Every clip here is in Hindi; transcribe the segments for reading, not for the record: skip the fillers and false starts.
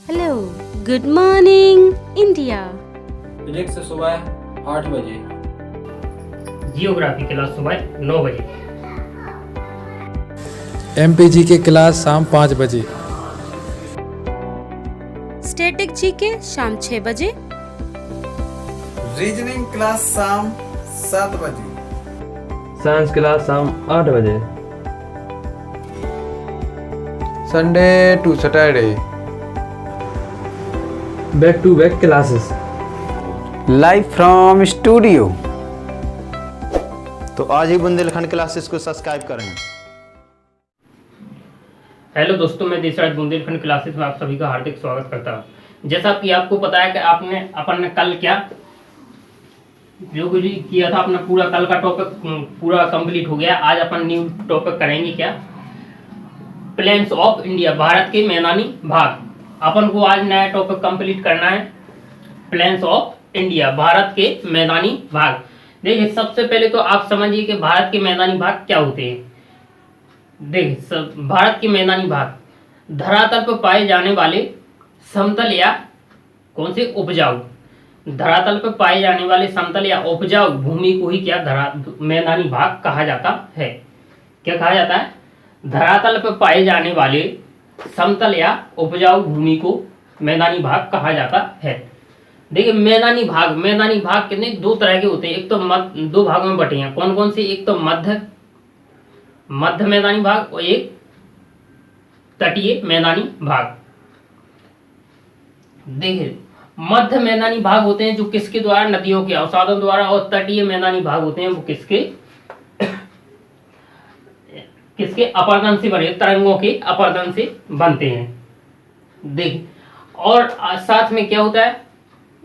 Hello, good morning India. Physics सुबह 8 बजे। जियोग्राफी क्लास सुबह 9 बजे। एमपीजी की क्लास शाम 5 बजे। स्टैटिक जीके शाम 6 बजे। रीजनिंग क्लास शाम 7 बजे। साइंस क्लास शाम 8 बजे। Sunday to Saturday back to back classes. Live from studio. तो आज ही बुंदेलखंड क्लासेस को सब्सक्राइब करें। हेलो दोस्तों, मैं देशराज बुंदेलखंड क्लासेस में आप सभी का हार्दिक स्वागत करता हूं। जैसा कि आपको पता है कि अपन ने कल क्या जो कुछ किया था, अपना पूरा कल का टॉपिक पूरा कंप्लीट हो गया। आज अपन न्यू टॉपिक करेंगे क्या, प्लेन्स ऑफ इंडिया, भारत के मैदानी भाग। अपन को आज नया टॉपिक कंप्लीट करना है, प्लेन्स ऑफ इंडिया, भारत के मैदानी भाग। देखिए, सबसे पहले तो आप समझिए कि भारत के मैदानी भाग क्या होते हैं। देखिए, भारत के मैदानी भाग धरातल पर पाए जाने वाले समतल या कौन से उपजाऊ, धरातल पर पाए जाने वाले समतल या उपजाऊ भूमि को ही क्या मैदानी भाग कहा जाता है। क्या कहा जाता है? धरातल पर पाए जाने वाले समतल या उपजाऊ भूमि को मैदानी भाग कहा जाता है। देखिए, मैदानी भाग कितने दो तरह के होते हैं। एक तो दो भागों में बटे हैं। कौन कौन से? एक तो मध्य मैदानी भाग और एक तटीय मैदानी भाग। देखिए, मध्य मैदानी भाग होते हैं जो किसके द्वारा, नदियों के अवसादों द्वारा, और तटीय मैदानी भाग होते हैं वो किसके अपरदन से बने, तरंगों के अपरदन से बनते हैं। देखिए, और साथ में क्या होता है,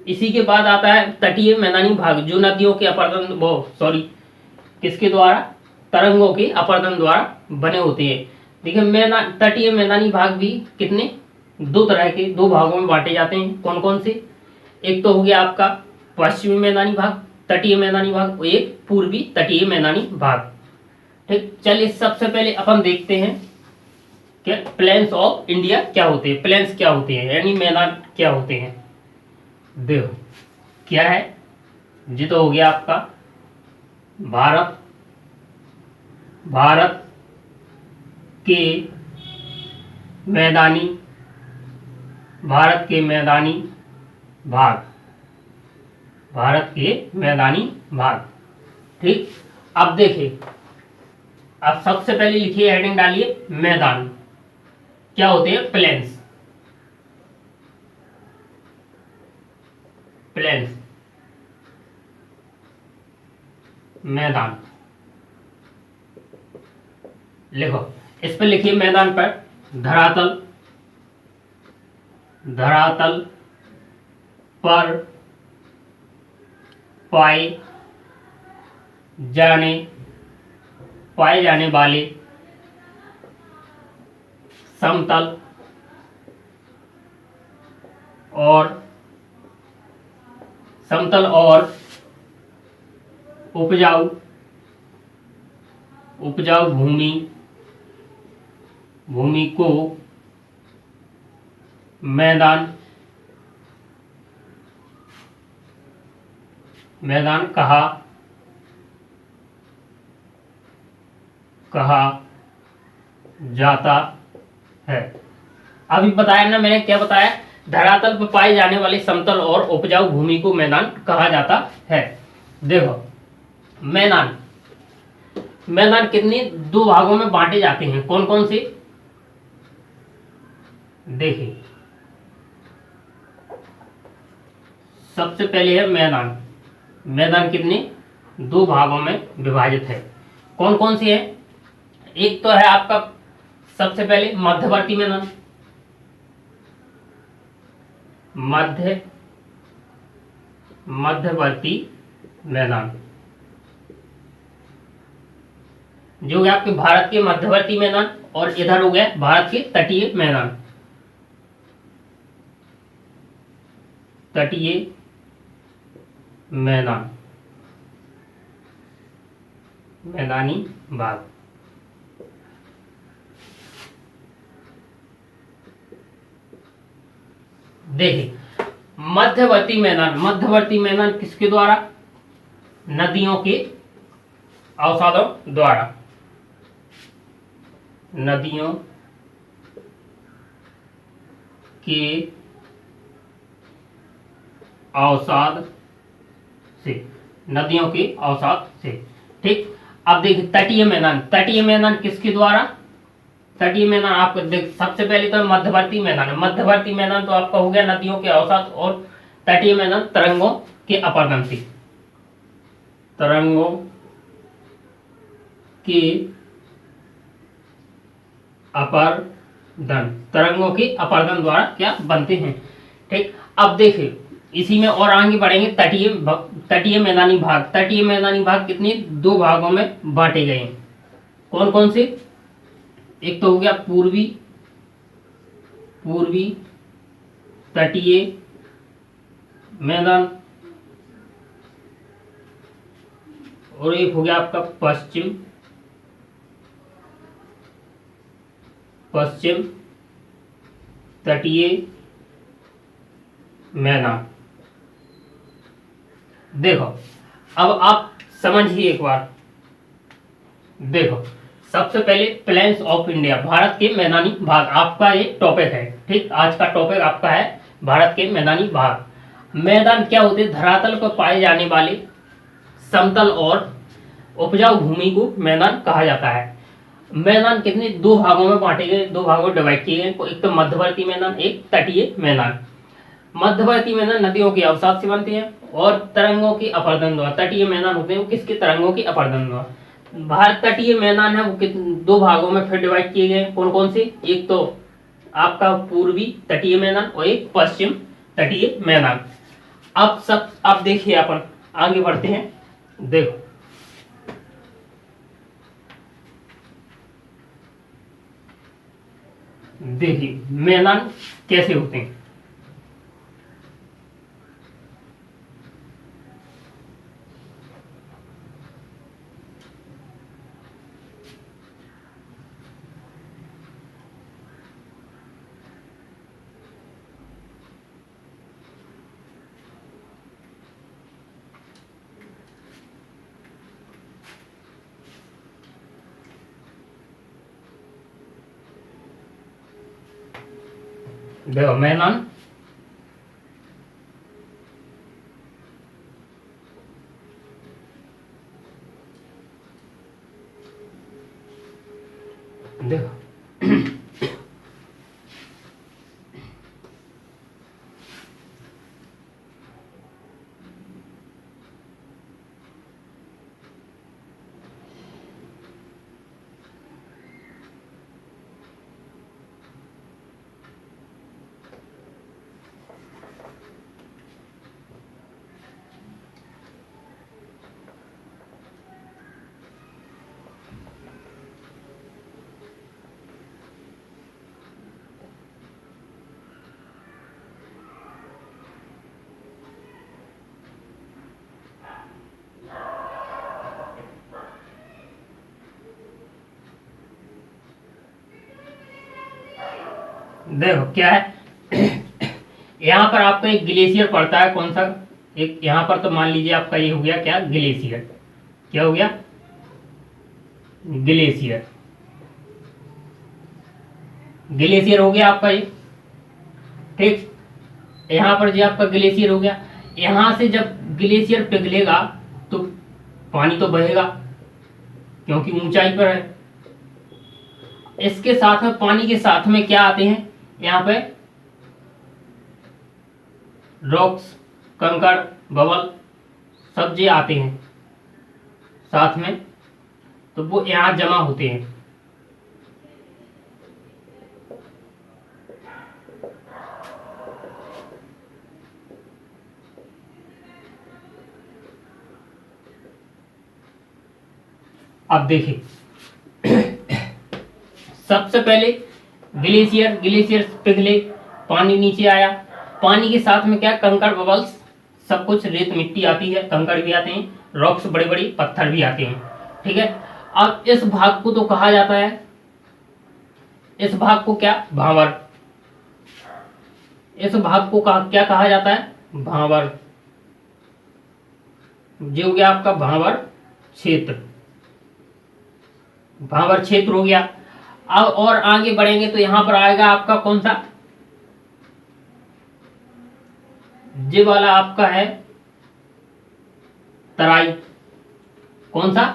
इसी के बाद आता है तटीय मैदानी भाग जो नदियों के अपरदन किसके द्वारा, तरंगों के अपरदन द्वारा बने होते हैं। देखिए, तटीय मैदानी भाग भी कितने दो तरह के, दो भागों में बांटे जाते हैं। कौन कौन से? एक तो हो गया आपका पश्चिमी मैदानी भाग, तटीय मैदानी भाग, और एक पूर्वी तटीय मैदानी भाग। ठीक, चलिए सबसे पहले अपन देखते हैं कि प्लेन्स ऑफ इंडिया क्या होते हैं, प्लेन्स क्या होते हैं, यानी मैदान क्या होते हैं। देखो क्या है जी, तो हो गया आपका भारत के मैदानी भाग। ठीक, अब देखिए, अब सबसे पहले लिखिए, हेडिंग डालिए मैदान। क्या होते हैं? प्लेन्स मैदान लिखो। इस पर लिखिए मैदान पर धरातल पर पाए जाने वाले समतल और उपजाऊ भूमि को मैदान कहा जाता है। अभी बताया ना मैंने, क्या बताया? धरातल पर पाए जाने वाले समतल और उपजाऊ भूमि को मैदान कहा जाता है। देखो, मैदान कितने दो भागों में बांटे जाते हैं। कौन कौन से? देखिए, सबसे पहले है मैदान कितने दो भागों में विभाजित है। कौन कौन से है? एक तो है आपका सबसे पहले मध्यवर्ती मैदान, मध्यवर्ती मैदान जो हो गया आपके भारत के मध्यवर्ती मैदान, और इधर हो गया भारत के तटीय मैदानी भाग। देखिए मध्यवर्ती मैदान किसके द्वारा? नदियों के अवसादों द्वारा, नदियों के अवसाद से, नदियों के अवसाद से। ठीक, अब देखिए तटीय मैदान किसके द्वारा? तटीय मैदान आपको देख, सबसे पहले तो मध्यवर्ती मैदान है। मध्यवर्ती मैदान तो आपका हो गया नदियों के अवसाद, और तटीय मैदान तरंगों के अपरदन से, तरंगों के अपरदन, तरंगों के अपरदन द्वारा क्या बनते हैं। ठीक, अब देखिए इसी में और आगे बढ़ेंगे। तटीय मैदानी भाग, तटीय मैदानी भाग कितने? 2 भागों में बांटे गए हैं। कौन कौन से? एक तो हो गया पूर्वी तटीय मैदान, और एक हो गया आपका पश्चिम तटीय मैदान। देखो अब आप समझिए एक बार। देखो सबसे पहले प्लेन्स ऑफ इंडिया, भारत के मैदानी भाग, आपका ये टॉपिक है। ठीक, आज का टॉपिक आपका है भारत के मैदानी भाग। मैदान क्या होते हैं? धरातल पर पाए जाने वाले समतल और उपजाऊ भूमि को मैदान कहा जाता है। मैदान कितने? 2 भागों में बांटे गए, 2 भागों में डिवाइड किए गए। एक तो मध्यवर्ती मैदान, एक तटीय मैदान। मध्यवर्ती मैदान नदियों के अवसाद से बनते हैं और तरंगों के अपरदन द्वारा। तटीय मैदान होते हैं वो किसके? तरंगों के अपरदन द्वारा। भारत तटीय मैदान है वो 2 भागों में फिर डिवाइड किए गए। कौन कौन से? एक तो आपका पूर्वी तटीय मैदान और एक पश्चिम तटीय मैदान। अब देखिए अपन आगे बढ़ते हैं। देखो देखिए मैदान कैसे होते हैं। देखो मैदान देखो देखो क्या है यहाँ पर आपका एक ग्लेशियर पड़ता है। कौन सा? एक यहाँ पर तो मान लीजिए आपका ये हो गया क्या? ग्लेशियर। क्या हो गया? ग्लेशियर। ग्लेशियर हो गया आपका ये। ठीक, यहाँ पर जो आपका ग्लेशियर हो गया, यहाँ से जब ग्लेशियर पिघलेगा तो पानी तो बहेगा क्योंकि ऊंचाई पर है। इसके साथ में पानी के साथ में क्या आते हैं? यहाँ पे रॉक्स, कंकड़, बबल सब जे आते हैं साथ में, तो वो यहाँ जमा होते हैं। अब देखिए सबसे पहले ग्लेशियर पिघले, पानी नीचे आया, पानी के साथ में क्या? कंकड़, बबल्स, सब कुछ, रेत मिट्टी आती है, कंकड़ भी आते हैं, रॉक्स बड़े बड़े पत्थर भी आते हैं। ठीक है, अब इस भाग को तो कहा जाता है, इस भाग को क्या? भांवर। इस भाग को क्या कहा जाता है? भांवर। जो हो गया आपका भांवर क्षेत्र, भांवर क्षेत्र हो गया। अब और आगे बढ़ेंगे तो यहां पर आएगा आपका कौन सा? ये वाला आपका है तराई। कौन सा?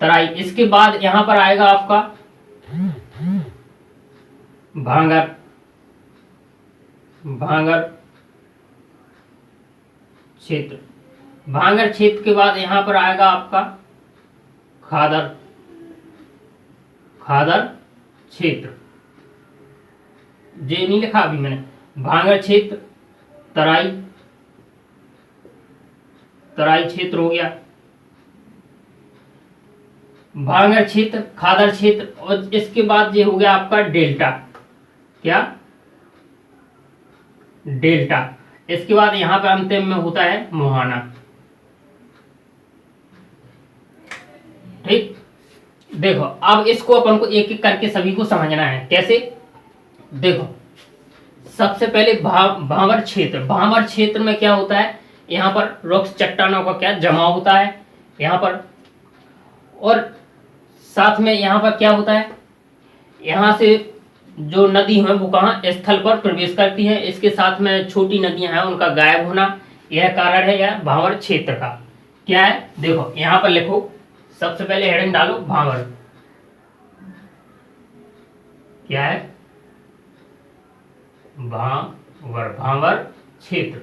तराई। इसके बाद यहां पर आएगा आपका भांगर। भांगर क्षेत्र। भांगर क्षेत्र के बाद यहां पर आएगा आपका खादर। खादर क्षेत्र। जे नहीं लिखा अभी मैंने। भांगर क्षेत्र, तराई, तराई क्षेत्र हो गया। भांगर क्षेत्र, खादर क्षेत्र, और इसके बाद ये हो गया आपका डेल्टा। क्या? डेल्टा। इसके बाद यहां पर अंतिम में होता है मुहाना। ठीक, देखो अब इसको अपन को एक एक करके सभी को समझना है। कैसे? देखो सबसे पहले भांवर क्षेत्र। भांवर क्षेत्र में क्या होता है? यहाँ पर रॉक्स, चट्टानों का क्या जमा होता है यहाँ पर, और साथ में यहाँ पर क्या होता है? यहाँ से जो नदी है वो कहाँ? स्थल पर प्रवेश करती है। इसके साथ में छोटी नदियां हैं उनका गायब होना, यह कारण है यह भांवर क्षेत्र का। क्या है? देखो यहाँ पर लिखो, सबसे पहले हेडिंग डालो भांवर। क्या है? भांवर। भांवर क्षेत्र।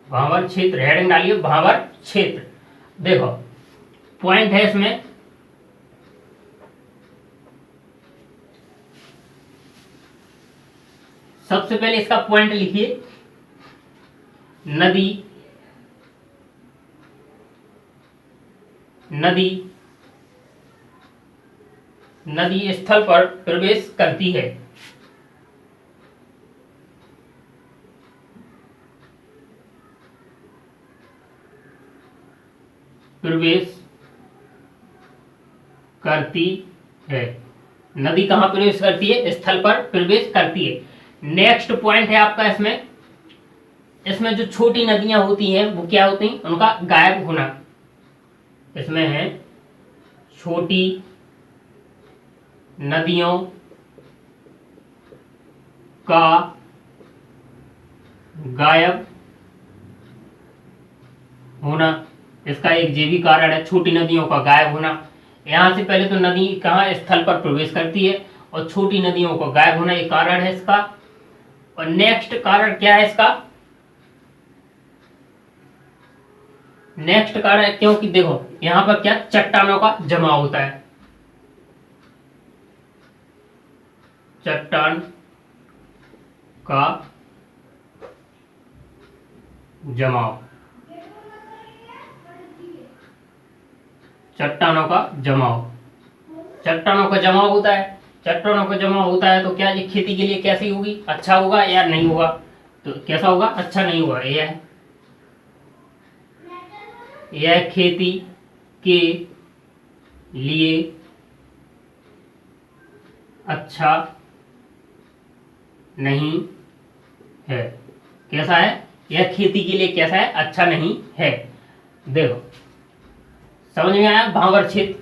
भांवर क्षेत्र हेडिंग डालिए, भांवर क्षेत्र। देखो पॉइंट है इसमें, सबसे पहले इसका पॉइंट लिखिए, नदी, नदी, नदी स्थल पर प्रवेश करती है। प्रवेश करती है। नदी कहां प्रवेश करती है? स्थल पर प्रवेश करती है। नेक्स्ट पॉइंट है आपका इसमें, इसमें जो छोटी नदियां होती हैं वो क्या होती हैं? उनका गायब होना। इसमें है छोटी नदियों का गायब होना। इसका एक ये भी कारण है, छोटी नदियों का गायब होना। यहां से पहले तो नदी कहाँ? स्थल पर प्रवेश करती है, और छोटी नदियों का गायब होना ये कारण है इसका। और नेक्स्ट कारण क्या है इसका? नेक्स्ट कारण है क्योंकि देखो यहां पर क्या? चट्टानों का जमा होता है। चट्टान का जमाव, चट्टानों का जमाव, चट्टानों का जमाव होता है। चट्टानों का जमाव होता है तो क्या ये खेती के लिए कैसी होगी? अच्छा होगा या नहीं होगा? तो कैसा होगा? अच्छा नहीं होगा। यह खेती के लिए अच्छा नहीं है। कैसा है? यह खेती के लिए कैसा है? अच्छा नहीं है। देखो समझ में आया? भांवर क्षेत्र,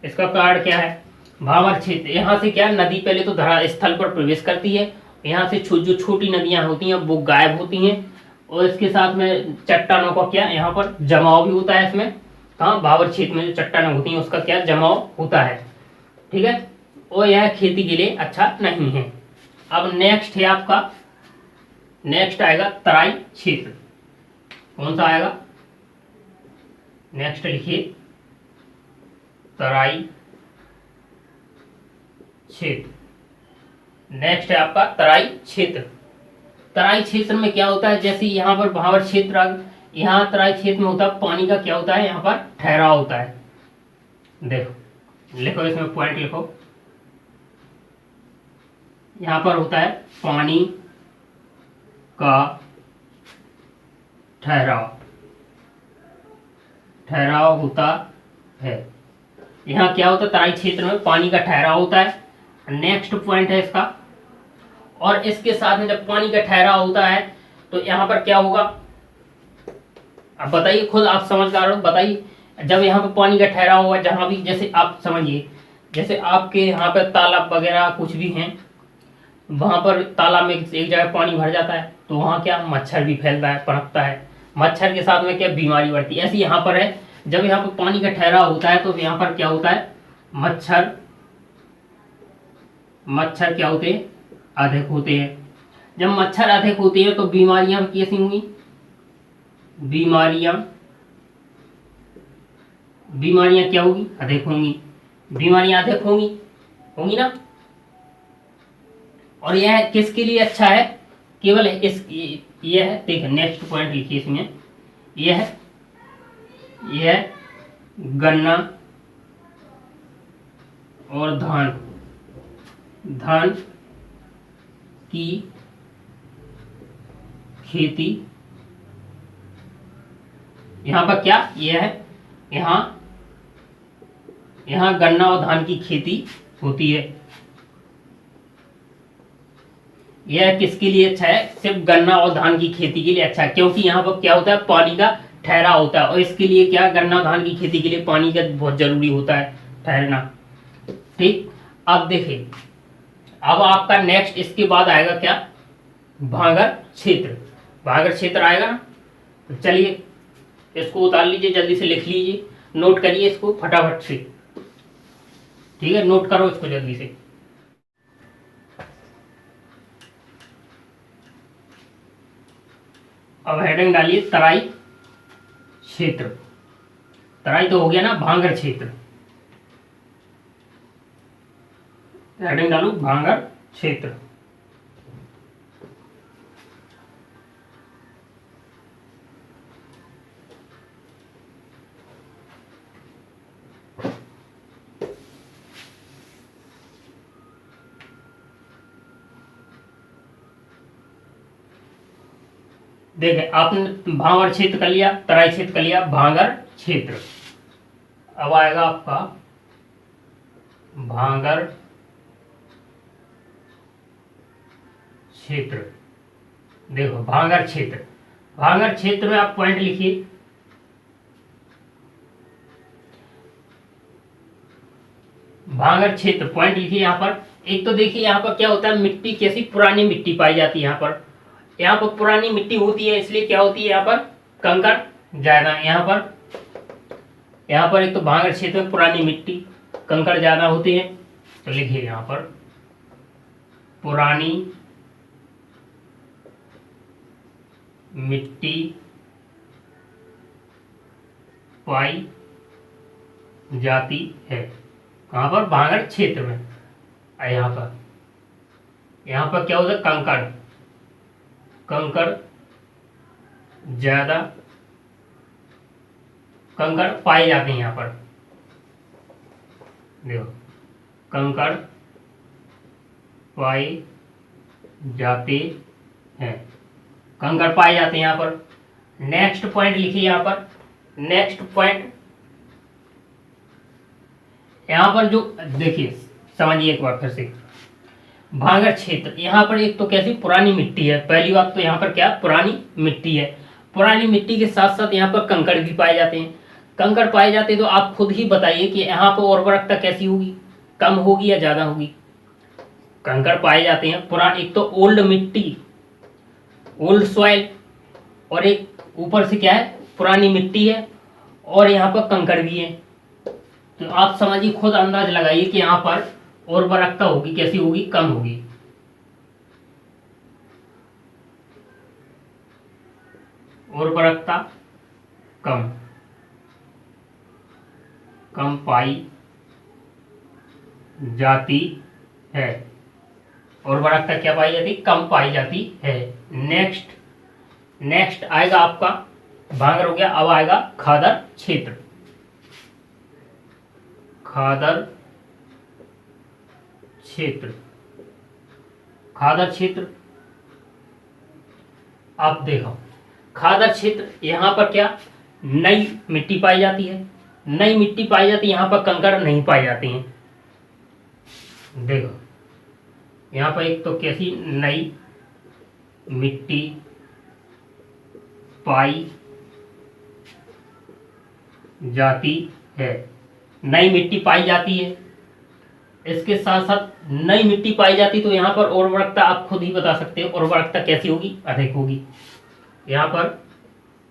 इसका कारण क्या है? भांवर क्षेत्र, यहाँ से क्या? नदी पहले तो धरा स्थल पर प्रवेश करती है, यहाँ से जो छोटी नदियां होती हैं वो गायब होती हैं, और इसके साथ में चट्टानों का क्या? यहाँ पर जमाव भी होता है। इसमें कहाँ? भांवर क्षेत्र में जो चट्टानें होती हैं उसका क्या? जमाव होता है। ठीक है, और यह खेती के लिए अच्छा नहीं है। अब नेक्स्ट है आपका, नेक्स्ट आएगा तराई क्षेत्र। कौन सा आएगा? नेक्स्ट लिखिए, तराई क्षेत्र। नेक्स्ट है आपका तराई क्षेत्र। तराई क्षेत्र में क्या होता है? जैसे यहाँ पर भांवर क्षेत्र, यहाँ तराई क्षेत्र में होता है पानी का क्या होता है? यहाँ पर ठहराव होता है। देखो लिखो, इसमें पॉइंट लिखो, यहाँ पर होता है पानी का ठहराव, ठहराव होता है। यहाँ क्या होता है? तराई क्षेत्र में पानी का ठहराव होता है। नेक्स्ट पॉइंट है इसका, और इसके साथ में जब पानी का ठहराव होता है तो यहाँ पर क्या होगा, अब बताइए, खुद आप समझदार हो, बताइए। जब यहाँ पर पानी का ठहराव होगा, जहाँ भी, जैसे आप समझिए, जैसे आपके यहाँ पर तालाब वगैरह कुछ भी हैं, वहाँ पर तालाब में एक जगह पानी भर जाता है तो वहाँ क्या, मच्छर भी फैलता है, पनपता है। मच्छर के साथ में क्या, बीमारी बढ़ती है। ऐसे यहाँ पर है, जब यहाँ पर पानी का ठहराव होता है तो यहाँ पर क्या होता है, मच्छर क्या होते हैं, अधिक होते हैं। जब मच्छर अधिक होते हैं तो बीमारियां कैसी होंगी, बीमारियां क्या होगी, अधिक होंगी। बीमारियां अधिक होंगी ना। और यह किसके लिए अच्छा है, केवल यह है, देखिए नेक्स्ट पॉइंट लिखिए इसमें, यह गन्ना और धान की खेती, यहाँ पर क्या, यह है, यहाँ गन्ना और धान की खेती होती है। यह किसके लिए अच्छा है, सिर्फ गन्ना और धान की खेती के लिए अच्छा है, क्योंकि यहाँ पर क्या होता है, पानी का ठहराव होता है। और इसके लिए क्या, गन्ना और धान की खेती के लिए पानी का बहुत जरूरी होता है ठहरना। ठीक, अब देखिए, अब आपका नेक्स्ट इसके बाद आएगा क्या, भांगर क्षेत्र आएगा ना। तो चलिए इसको उतार लीजिए, जल्दी से लिख लीजिए, नोट करिए इसको फटाफट से, ठीक है, नोट करो इसको जल्दी से। अब हेडिंग डालिए तराई क्षेत्र। तराई तो हो गया ना, भांगर क्षेत्र। हेडिंग डालू भांगर क्षेत्र। देखें, आपने भांगर क्षेत्र कर लिया, तराई क्षेत्र कर लिया, भांगर क्षेत्र। अब आएगा आपका भांगर क्षेत्र। देखो भांगर क्षेत्र में आप पॉइंट लिखिए, भांगर क्षेत्र पॉइंट लिखिए। यहाँ पर एक तो देखिए, यहाँ पर क्या होता है, मिट्टी कैसी, पुरानी मिट्टी पाई जाती है। यहाँ पर पुरानी मिट्टी होती है, इसलिए क्या होती है, यहाँ पर कंकड़ ज्यादा। यहाँ पर एक तो भांगर क्षेत्र में पुरानी मिट्टी, कंकड़ ज्यादा होते हैं। तो लिखिए यहाँ पर पुरानी मिट्टी पाई जाती है। कहाँ पर, भांगर क्षेत्र में। यहाँ पर क्या होता है, कंकड़ ज्यादा, कंकड़ पाए जाते हैं। यहाँ पर देखो, कंकड़ पाए जाते हैं, कंकड़ पाए जाते हैं यहाँ पर। नेक्स्ट पॉइंट लिखिए, यहाँ पर नेक्स्ट पॉइंट, यहाँ पर जो देखिए, समझिए एक बार फिर से, भांगर क्षेत्र, यहाँ पर एक तो कैसी, पुरानी मिट्टी है। पहली बात तो यहाँ पर क्या, पुरानी मिट्टी है। पुरानी मिट्टी के साथ साथ यहाँ पर कंकड़ भी पाए जाते हैं। कंकड़ पाए जाते हैं तो आप खुद ही बताइए कि यहाँ पर उर्वरकता कैसी होगी, कम होगी या ज़्यादा होगी। कंकड़ पाए जाते हैं, पुरानी, एक तो ओल्ड मिट्टी, ओल्ड सॉइल, और एक ऊपर से क्या है, पुरानी मिट्टी है, और यहाँ पर कंकड़ भी है। तो आप समझिए, खुद अंदाज लगाइए कि यहाँ पर उर्वरकता होगी कैसी होगी, कम होगी। उर्वरकता कम पाई जाती है। उर्वरकता क्या पाई जाती, कम पाई जाती है। नेक्स्ट आएगा आपका, भांगर हो गया। अब आएगा खादर क्षेत्र। खादर क्षेत्र आप देखो, खादर क्षेत्र, यहाँ पर क्या, नई मिट्टी पाई जाती है। यहाँ पर कंकड़ नहीं पाए जाते हैं। देखो, यहाँ पर एक तो कैसी नई मिट्टी पाई जाती है, नई मिट्टी पाई जाती है। इसके साथ साथ नई मिट्टी पाई जाती, तो यहाँ पर उर्वरकता आप खुद ही बता सकते हो, उर्वरकता कैसी होगी, अधिक होगी। यहाँ पर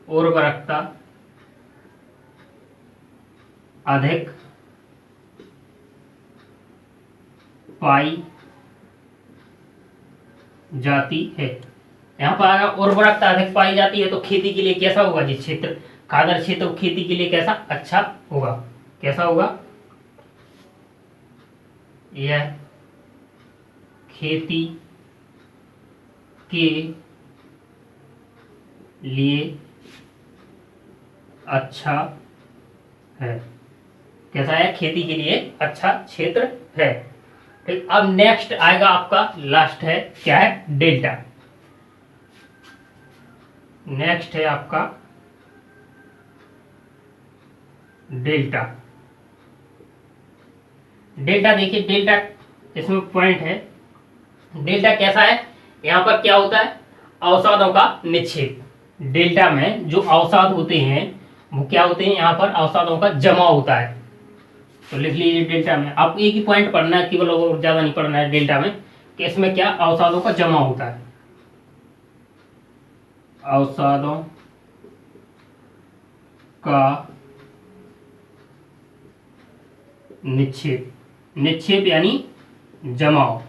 उर्वरकता अधिक पाई जाती है। यहाँ पर अगर उर्वरकता अधिक पाई जाती है तो खेती के लिए कैसा होगा, जिस क्षेत्र खादर क्षेत्र खेती के लिए कैसा अच्छा होगा, कैसा होगा, यह खेती के लिए अच्छा है, कैसा है, खेती के लिए अच्छा क्षेत्र है। ठीक, अब नेक्स्ट आएगा आपका लास्ट है, क्या है, डेल्टा। नेक्स्ट है आपका डेल्टा। डेल्टा देखिए, डेल्टा इसमें पॉइंट है। डेल्टा कैसा है, यहाँ पर क्या होता है, अवसादों का निक्षेप। डेल्टा में जो अवसाद होते हैं वो क्या होते हैं, यहाँ पर अवसादों का जमा होता है। तो लिख लीजिए डेल्टा में, आपको एक ही पॉइंट पढ़ना है, केवल और ज्यादा नहीं पढ़ना है डेल्टा में, कि इसमें क्या अवसादों का जमा होता है। अवसादों का निक्षेप, निक्षेप यानी जमाव।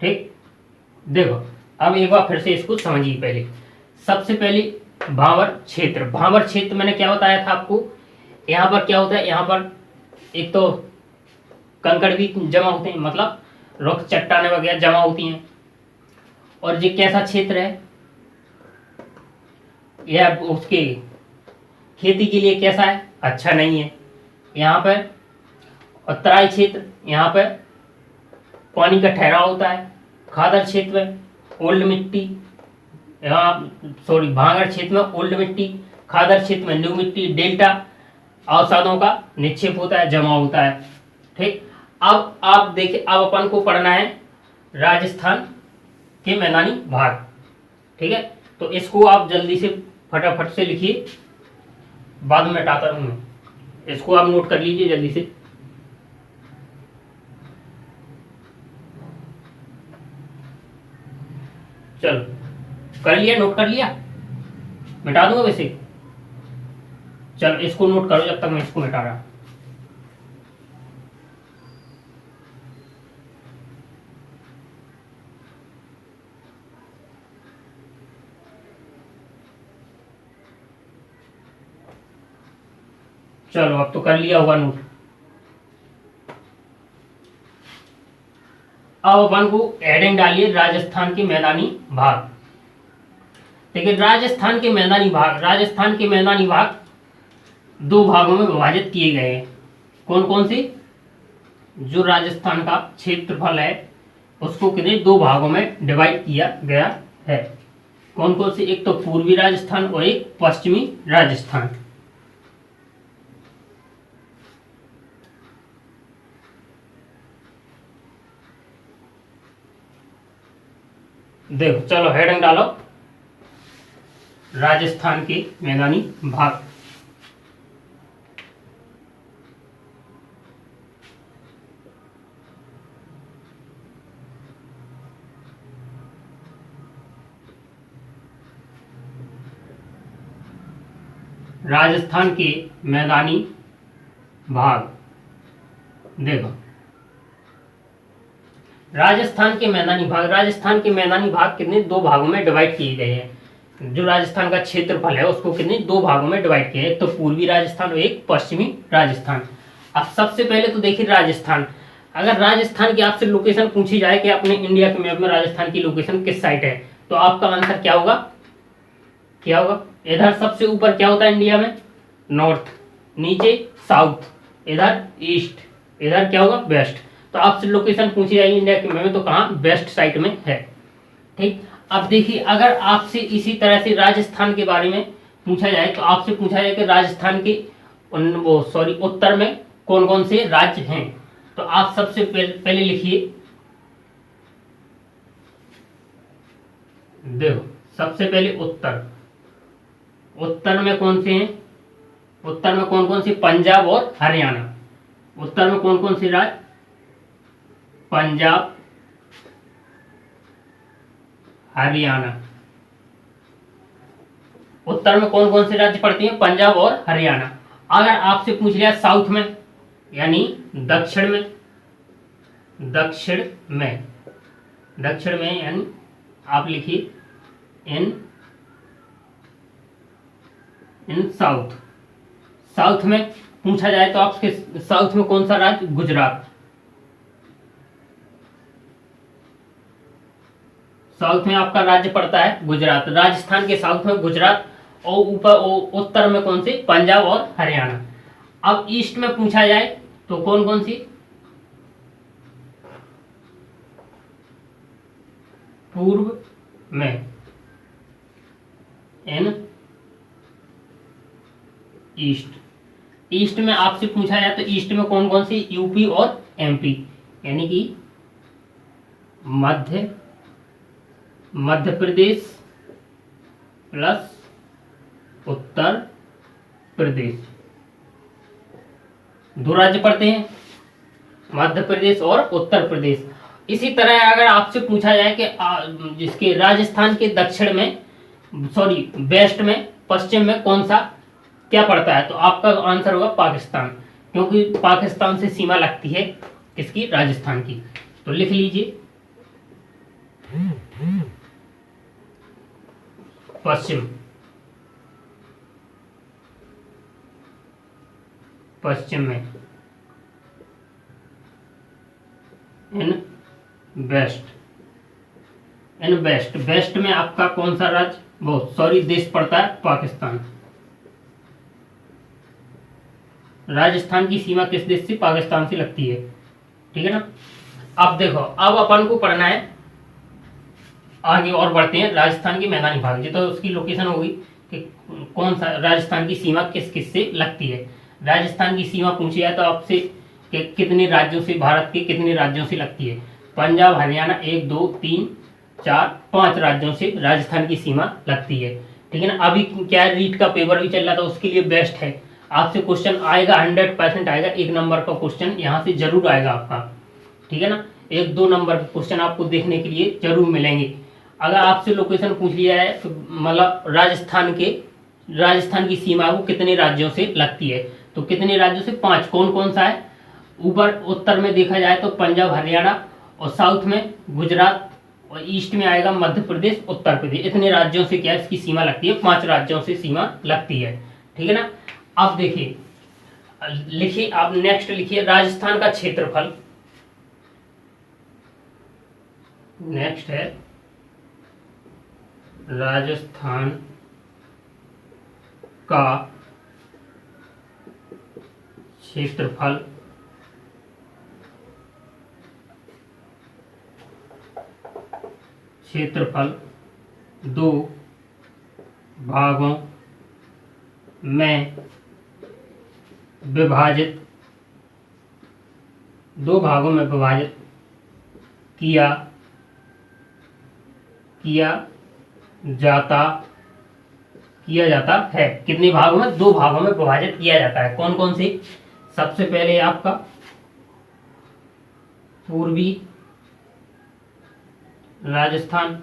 ठीक, देखो अब एक बार फिर से इसको समझिए। पहले सबसे पहले भावर क्षेत्र, भावर क्षेत्र मैंने क्या बताया था आपको, यहाँ पर क्या होता है, यहाँ पर एक तो कंकड़ भी जमा होते हैं, मतलब रुख चट्टाने वगैरह जमा होती हैं। और ये कैसा क्षेत्र है, यह उसके खेती के लिए कैसा है, अच्छा नहीं है। यहाँ पर और तराई क्षेत्र, यहाँ पर पानी का ठहराव होता है। खादर क्षेत्र में ओल्ड मिट्टी, यहाँ सॉरी भांगर क्षेत्र में ओल्ड मिट्टी, खादर क्षेत्र में न्यू मिट्टी। डेल्टा अवसादों का निक्षेप होता है, जमा होता है। ठीक, अब आप देखिए, अब अपन को पढ़ना है राजस्थान के मैदानी भाग। ठीक है, तो इसको आप जल्दी से फटाफट से लिखिए, बाद में हटाता हूँ मैं, इसको आप नोट कर लीजिए जल्दी से। चलो कर लिया, नोट कर लिया, मिटा दूंगा वैसे। चलो इसको नोट करो जब तक मैं इसको मिटा रहा। चलो अब तो कर लिया होगा नोट। अब अपन को हेडिंग डालिए राजस्थान के मैदानी भाग। देखिए राजस्थान के मैदानी भाग, राजस्थान के मैदानी भाग दो भागों में विभाजित किए गए हैं। कौन कौन से, जो राजस्थान का क्षेत्रफल है उसको कितने दो भागों में डिवाइड किया गया है। कौन कौन से, एक तो पूर्वी राजस्थान और एक पश्चिमी राजस्थान। देखो चलो हेडिंग डालो, राजस्थान के मैदानी भाग। राजस्थान के मैदानी भाग, देखो राजस्थान के मैदानी भाग, राजस्थान के मैदानी भाग कितने दो भागों में डिवाइड किए गए हैं। जो राजस्थान का क्षेत्रफल है उसको कितने दो भागों में डिवाइड किया है, एक तो पूर्वी राजस्थान और एक पश्चिमी राजस्थान। अब सबसे पहले तो देखिए राजस्थान, अगर राजस्थान की आपसे लोकेशन पूछी जाए कि अपने इंडिया के मैप में राजस्थान की लोकेशन किस साइड है, तो आपका आंसर क्या होगा, क्या होगा, इधर सबसे ऊपर क्या होता है इंडिया में, नॉर्थ, नीचे साउथ, इधर ईस्ट, इधर क्या होगा वेस्ट। तो आपसे लोकेशन पूछी जाएगी इंडिया के मैप में तो कहाँ, वेस्ट साइड में है। ठीक, अब देखिए अगर आपसे इसी तरह से राजस्थान के बारे में पूछा जाए तो आपसे पूछा जाए कि राजस्थान के उत्तर में कौन कौन से राज्य हैं, तो आप सबसे पहले लिखिए, देखो सबसे पहले उत्तर, उत्तर में कौन से हैं, उत्तर में कौन कौन सी, पंजाब और हरियाणा। उत्तर में कौन कौन सी राज्य, पंजाब, हरियाणा। उत्तर में कौन कौन से राज्य पड़ते हैं, पंजाब और हरियाणा। अगर आपसे पूछ लिया साउथ में यानी दक्षिण में, दक्षिण में, दक्षिण में यानी आप लिखिए इन साउथ। साउथ में पूछा जाए तो आपके साउथ में कौन सा राज्य, गुजरात। साउथ में आपका राज्य पड़ता है गुजरात। राजस्थान के साउथ में गुजरात और ऊपर उत्तर में कौन से, पंजाब और हरियाणा। अब ईस्ट में पूछा जाए तो कौन कौन सी, पूर्व में इन ईस्ट। ईस्ट में आपसे पूछा जाए तो ईस्ट में कौन कौन सी, यूपी और एमपी, यानी कि मध्य प्रदेश प्लस उत्तर प्रदेश। दो राज्य पड़ते हैं, मध्य प्रदेश और उत्तर प्रदेश। इसी तरह अगर आपसे पूछा जाए कि जिसके राजस्थान के दक्षिण में, सॉरी वेस्ट में, पश्चिम में कौन सा क्या पड़ता है, तो आपका आंसर होगा पाकिस्तान, क्योंकि पाकिस्तान से सीमा लगती है किसकी, राजस्थान की। तो लिख लीजिए पश्चिम, पश्चिम में इन वेस्ट, इन वेस्ट। वेस्ट में आपका कौन सा राज्य, वो सॉरी देश पड़ता है पाकिस्तान। राजस्थान की सीमा किस देश से, पाकिस्तान से लगती है, ठीक है ना। अब देखो, अब अपन को पढ़ना है, आगे और बढ़ते हैं। राजस्थान की मैदानी भाग, जी तो उसकी लोकेशन होगी कि कौन सा राजस्थान की सीमा किस किस से लगती है। राजस्थान की सीमा पूछी है तो आपसे कि कितने राज्यों से, भारत के कितने राज्यों से लगती है। पंजाब हरियाणा 1 2 3 4 5 राज्यों से राजस्थान की सीमा लगती है, ठीक है ना। अभी क्या रीट का पेपर भी चल रहा था, उसके लिए बेस्ट है। आपसे क्वेश्चन आएगा, 100% आएगा। 1 नंबर का क्वेश्चन यहाँ से जरूर आएगा आपका, ठीक है ना। 1-2 नंबर के क्वेश्चन आपको देखने के लिए जरूर मिलेंगे। अगर आपसे लोकेशन पूछ लिया है तो मतलब राजस्थान की सीमा वो कितने राज्यों से लगती है, तो कितने राज्यों से, 5। कौन कौन सा है, ऊपर उत्तर में देखा जाए तो पंजाब हरियाणा, और साउथ में गुजरात, और ईस्ट में आएगा मध्य प्रदेश उत्तर प्रदेश। इतने राज्यों से क्या इसकी सीमा लगती है, 5 राज्यों से सीमा लगती है, ठीक है ना। अब देखिए, लिखिए आप नेक्स्ट लिखिए राजस्थान का क्षेत्रफल। नेक्स्ट है राजस्थान का क्षेत्रफल क्षेत्रफल 2 भागों में विभाजित, 2 भागों में विभाजित किया जाता है। कितने भागों में, 2 भागों में विभाजित किया जाता है। कौन कौन से, सबसे पहले आपका पूर्वी राजस्थान,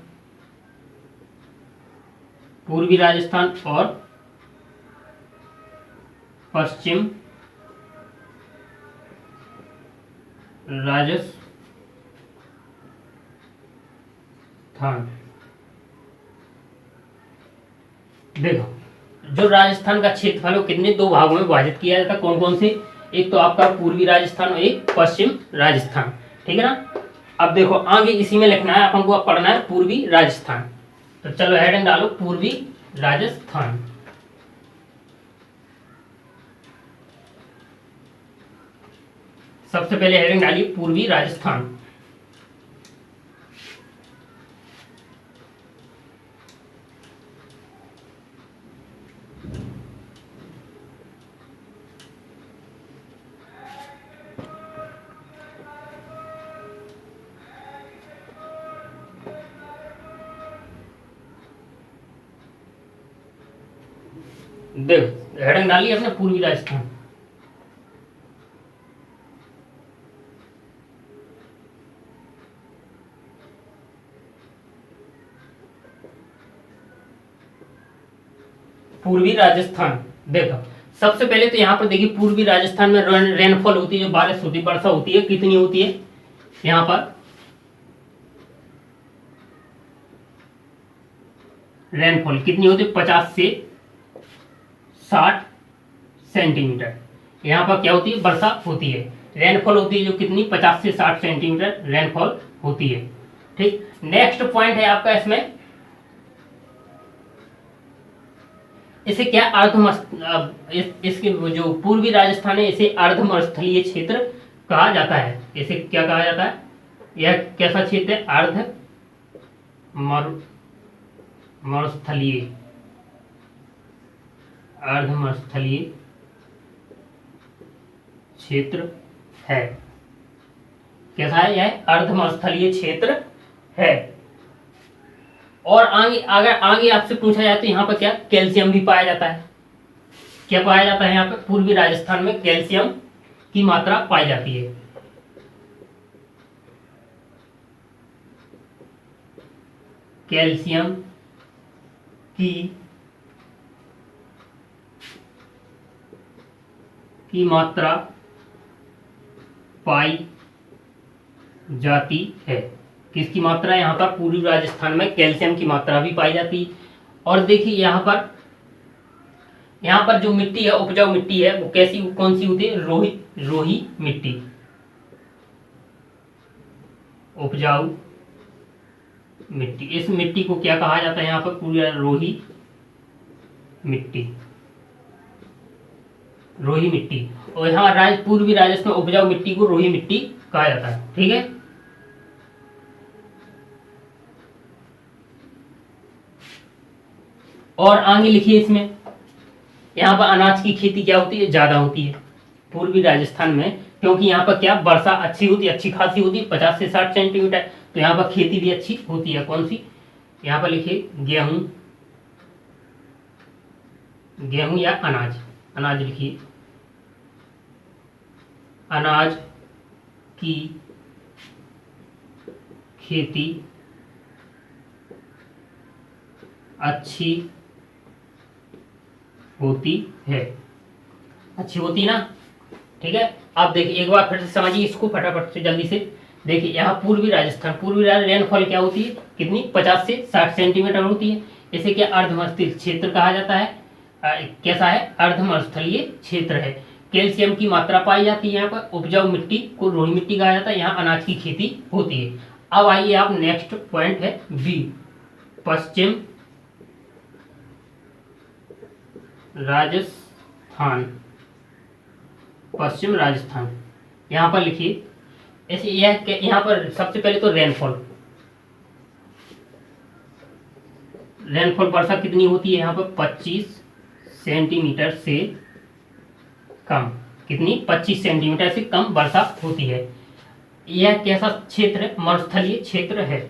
और पश्चिम राजस्थान। देखो, जो राजस्थान का क्षेत्रफल है कितने 2 भागों में विभाजित किया जाता है। कौन कौन से, एक तो आपका पूर्वी राजस्थान और एक पश्चिम राजस्थान, ठीक है ना। अब देखो आगे इसी में लिखना है अपन को, अब पढ़ना है पूर्वी राजस्थान। तो चलो हेडिंग डालो पूर्वी राजस्थान। सबसे पहले हेडिंग डालिए पूर्वी राजस्थान। देख हेडिंग डाली अपने पूर्वी राजस्थान। पूर्वी राजस्थान, देखो सबसे पहले तो यहाँ पर देखिए पूर्वी राजस्थान में रेनफॉल होती है, जो बारिश होती है, वर्षा होती है, कितनी होती है यहाँ पर रेनफॉल कितनी होती है 50 से 60 सेंटीमीटर। यहाँ पर क्या होती है वर्षा होती है, रेनफॉल होती है जो कितनी 50 से 60 सेंटीमीटर रेनफॉल होती है। ठीक, नेक्स्ट पॉइंट है आपका इसमें, इसे क्या इसके जो पूर्वी राजस्थान है इसे अर्धमरुस्थलीय क्षेत्र कहा जाता है। इसे क्या कहा जाता है, यह कैसा क्षेत्र है अर्धमरुस्थलीय क्षेत्र है। कैसा है यह अर्धमरुस्थलीय क्षेत्र है। और आगे आपसे पूछा जाए तो यहाँ पर क्या कैल्शियम भी पाया जाता है। क्या पाया जाता है यहाँ पर पूर्वी राजस्थान में कैल्शियम की मात्रा पाई जाती है। कैल्शियम की मात्रा पाई जाती है। किसकी मात्रा यहाँ पर पूर्वी राजस्थान में कैल्शियम की मात्रा भी पाई जाती है। और देखिए यहाँ पर जो मिट्टी है उपजाऊ मिट्टी है वो कौन सी होती है रोही मिट्टी, उपजाऊ मिट्टी। इस मिट्टी को क्या कहा जाता है यहाँ पर पूरी रोही मिट्टी। और यहाँ पूर्वी राजस्थान में उपजाऊ मिट्टी को रोही मिट्टी कहा जाता है। ठीक है, और आगे लिखिए इसमें, यहाँ पर अनाज की खेती क्या होती है ज्यादा होती है पूर्वी राजस्थान में, क्योंकि यहाँ पर क्या वर्षा अच्छी होती है, अच्छी खासी होती है 50 से 60 सेंटीमीटर, तो यहाँ पर खेती भी अच्छी होती है। कौन सी, यहाँ पर लिखिए गेहूं या अनाज लिखिए। अनाज की खेती अच्छी होती है, अच्छी होती ना। ठीक है, आप देखिए एक बार फिर से समझिए इसको फटाफट से जल्दी से। देखिए यहाँ पूर्वी राजस्थान रेनफॉल क्या होती है कितनी 50 से 60 सेंटीमीटर होती है। इसे क्या अर्धमरुस्थलीय क्षेत्र कहा जाता है। कैसा है अर्धमरुस्थलीय क्षेत्र है। कैल्शियम की मात्रा पाई जाती है यहाँ पर। उपजाऊ मिट्टी को रोही मिट्टी कहा जाता है। यहाँ अनाज की खेती होती है। अब आइए आप नेक्स्ट पॉइंट है बी, पश्चिम राजस्थान। यहाँ पर लिखिए ऐसे यहाँ पर सबसे पहले तो रेनफॉल वर्षा कितनी होती है यहाँ पर 25 सेंटीमीटर से कम। कितनी 25 सेंटीमीटर से कम वर्षा होती है। यह कैसा क्षेत्र है मरुस्थलीय क्षेत्र है।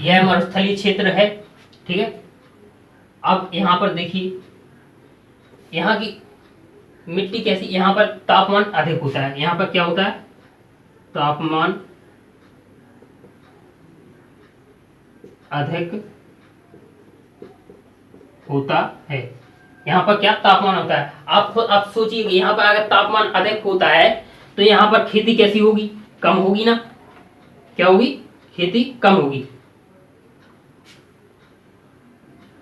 यह मरुस्थलीय क्षेत्र है। ठीक है, अब यहाँ पर देखिए यहाँ की मिट्टी कैसी, यहाँ पर तापमान अधिक होता है। यहाँ पर क्या होता है तापमान अधिक होता है। यहाँ पर क्या तापमान होता है, आप सोचिए यहाँ पर अगर तापमान अधिक होता है तो यहाँ पर खेती कैसी होगी, कम होगी ना। क्या होगी, खेती कम होगी।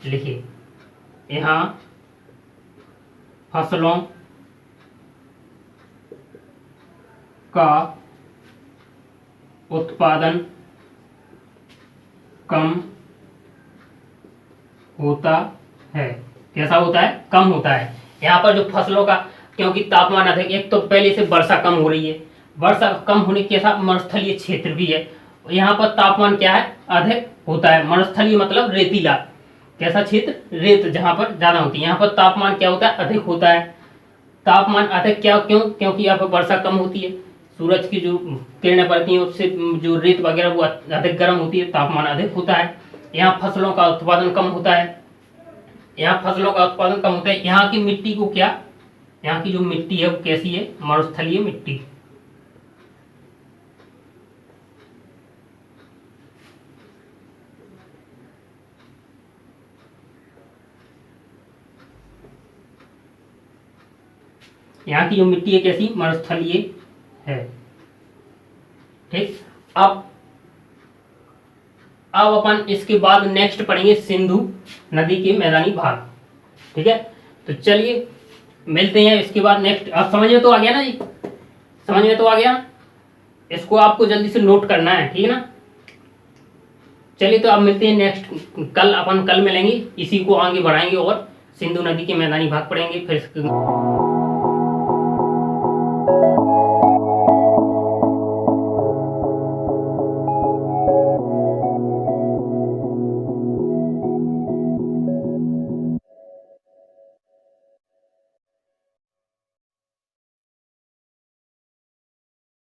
लिखिए यहाँ फसलों का उत्पादन कम होता है। कैसा होता है, कम होता है। यहाँ पर जो फसलों का, क्योंकि तापमान अधिक, एक तो पहले से वर्षा कम हो रही है, वर्षा कम होने के साथ मरुस्थलीय क्षेत्र भी है। यहाँ पर तापमान क्या है अधिक होता है। मरुस्थलीय मतलब रेतीला, कैसा क्षेत्र रेत जहाँ पर ज्यादा होती है। यहाँ पर तापमान क्या होता है अधिक होता है। तापमान अधिक क्योंकि यहाँ पर वर्षा कम होती है, सूरज की जो किरणें पड़ती हैं उससे जो रेत वगैरह वो अधिक गर्म होती है, तापमान अधिक होता है। यहाँ फसलों का उत्पादन कम होता है, यहाँ की मिट्टी को क्या, यहाँ की जो मिट्टी है वो कैसी है, मरुस्थलीय मिट्टी। यहाँ की जो मिट्टी है कैसी, मरुस्थलीय है। ठीक, अब अपन इसके बाद नेक्स्ट पढ़ेंगे सिंधु नदी के मैदानी भाग। ठीक है, तो चलिए मिलते हैं इसके बाद नेक्स्ट। अब समझ में तो आ गया ना जी, समझ में तो आ गया, इसको आपको जल्दी से नोट करना है, ठीक है ना। चलिए तो अब मिलते हैं नेक्स्ट, अपन कल मिलेंगे, इसी को आगे बढ़ाएंगे और सिंधु नदी के मैदानी भाग पढ़ेंगे फिर।